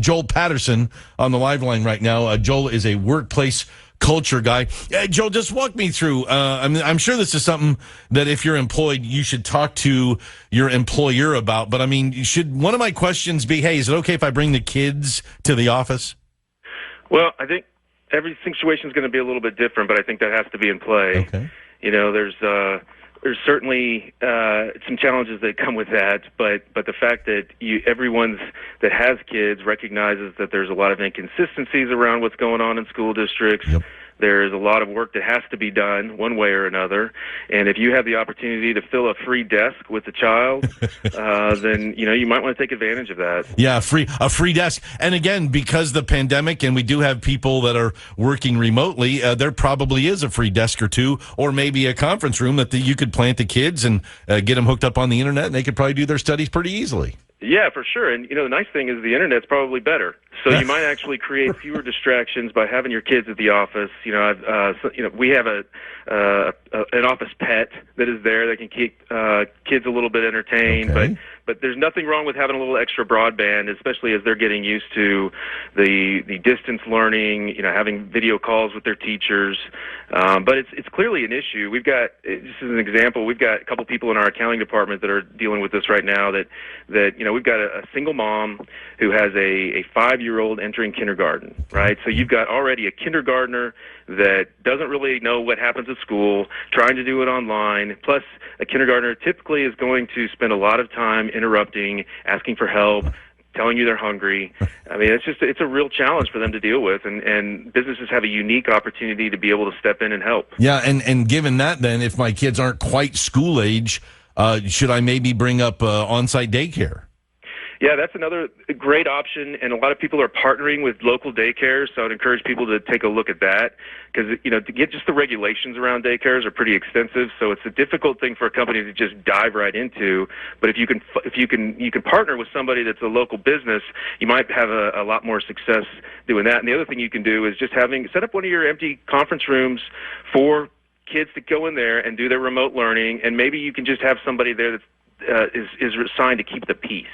Joel Patterson on the live line right now. Joel is a workplace culture guy. Joel, just walk me through. I'm sure this is something that if you're employed, you should talk to your employer about. But I mean, should one of my questions be, hey, is it okay if I bring the kids to the office? Well, I think every situation is going to be a little bit different, but I think that has to be in play. Okay. You know, there's certainly some challenges that come with that, but the fact that everyone that has kids recognizes that there's a lot of inconsistencies around what's going on in school districts. Yep. There's a lot of work that has to be done one way or another, and if you have the opportunity to fill a free desk with a child, then you might want to take advantage of that. Yeah, a free desk. And again, because the pandemic, and we do have people that are working remotely, there probably is a free desk or two, or maybe a conference room that you could plant the kids and get them hooked up on the internet, and they could probably do their studies pretty easily. Yeah, for sure. And, the nice thing is the Internet's probably better. So you might actually create fewer distractions by having your kids at the office. We have an office pet that is there that can keep kids a little bit entertained. Okay. But there's nothing wrong with having a little extra broadband, especially as they're getting used to the distance learning, having video calls with their teachers. But it's clearly an issue. We've got, just as an example, we've got a couple people in our accounting department that are dealing with this right now that we've got a single mom who has a 5-year-old entering kindergarten, right? So you've got already a kindergartner that doesn't really know what happens at school, trying to do it online, plus a kindergartner typically is going to spend a lot of time interrupting, asking for help, telling you they're hungry. I mean, it's a real challenge for them to deal with, and businesses have a unique opportunity to be able to step in and help. Yeah, and given that, then, if my kids aren't quite school age, should I maybe bring up on-site daycare? Yeah, that's another great option, and a lot of people are partnering with local daycares, so I'd encourage people to take a look at that, because, to get just the regulations around daycares are pretty extensive, so it's a difficult thing for a company to just dive right into. But if you can partner with somebody that's a local business, you might have a lot more success doing that. And the other thing you can do is just set up one of your empty conference rooms for kids to go in there and do their remote learning, and maybe you can just have somebody there that's is assigned to keep the peace.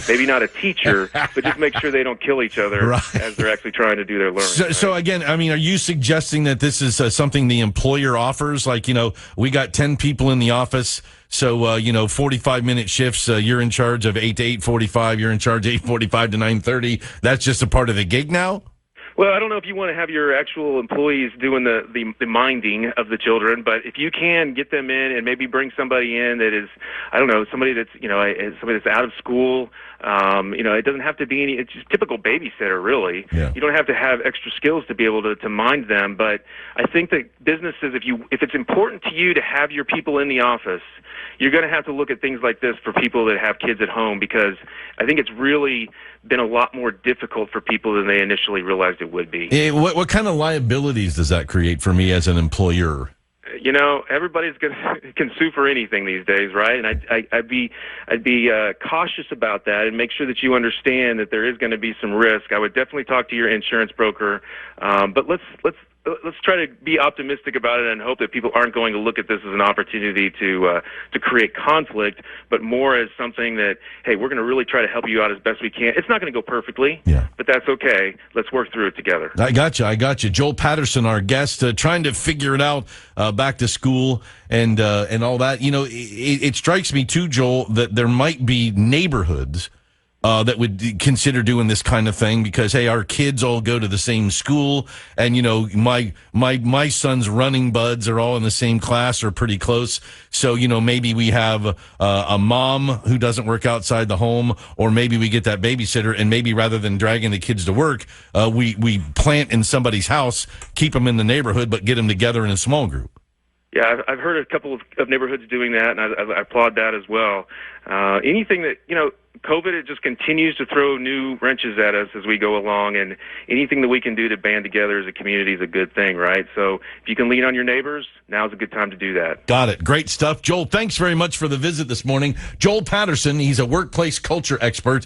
Maybe not a teacher, but just make sure they don't kill each other right. as they're actually trying to do their learning. So again, I mean, are you suggesting that this is something the employer offers? Like, we got 10 people in the office, so 45-minute shifts. You're in charge of 8 to 8:45. You're in charge 8:45 to 9:30. That's just a part of the gig now. Well, I don't know if you want to have your actual employees doing the minding of the children, but if you can get them in and maybe bring somebody in that is, I don't know, somebody that's somebody that's out of school. It doesn't have to be it's just typical babysitter, really. Yeah. You don't have to have extra skills to be able to mind them, but I think that businesses, if it's important to you to have your people in the office, you're going to have to look at things like this for people that have kids at home, because I think it's really been a lot more difficult for people than they initially realized it would be. What kind of liabilities does that create for me as an employer? Everybody's can sue for anything these days, right? And I'd be cautious about that, and make sure that you understand that there is going to be some risk. I would definitely talk to your insurance broker, but let's try to be optimistic about it and hope that people aren't going to look at this as an opportunity to create conflict, but more as something that, hey, we're going to really try to help you out as best we can. It's not going to go perfectly, but that's okay. Let's work through it together. I got you. Joel Patterson, our guest, trying to figure it out back to school and all that. It strikes me too, Joel, that there might be neighborhoods that would consider doing this kind of thing, because, hey, our kids all go to the same school, and my son's running buds are all in the same class or pretty close. So maybe we have a mom who doesn't work outside the home, or maybe we get that babysitter, and maybe rather than dragging the kids to work, we plant in somebody's house, keep them in the neighborhood, but get them together in a small group. Yeah, I've heard a couple of neighborhoods doing that, and I applaud that as well. Anything that COVID, it just continues to throw new wrenches at us as we go along, and anything that we can do to band together as a community is a good thing, right? So if you can lean on your neighbors, now's a good time to do that. Got it. Great stuff. Joel, thanks very much for the visit this morning. Joel Patterson, he's a workplace culture expert.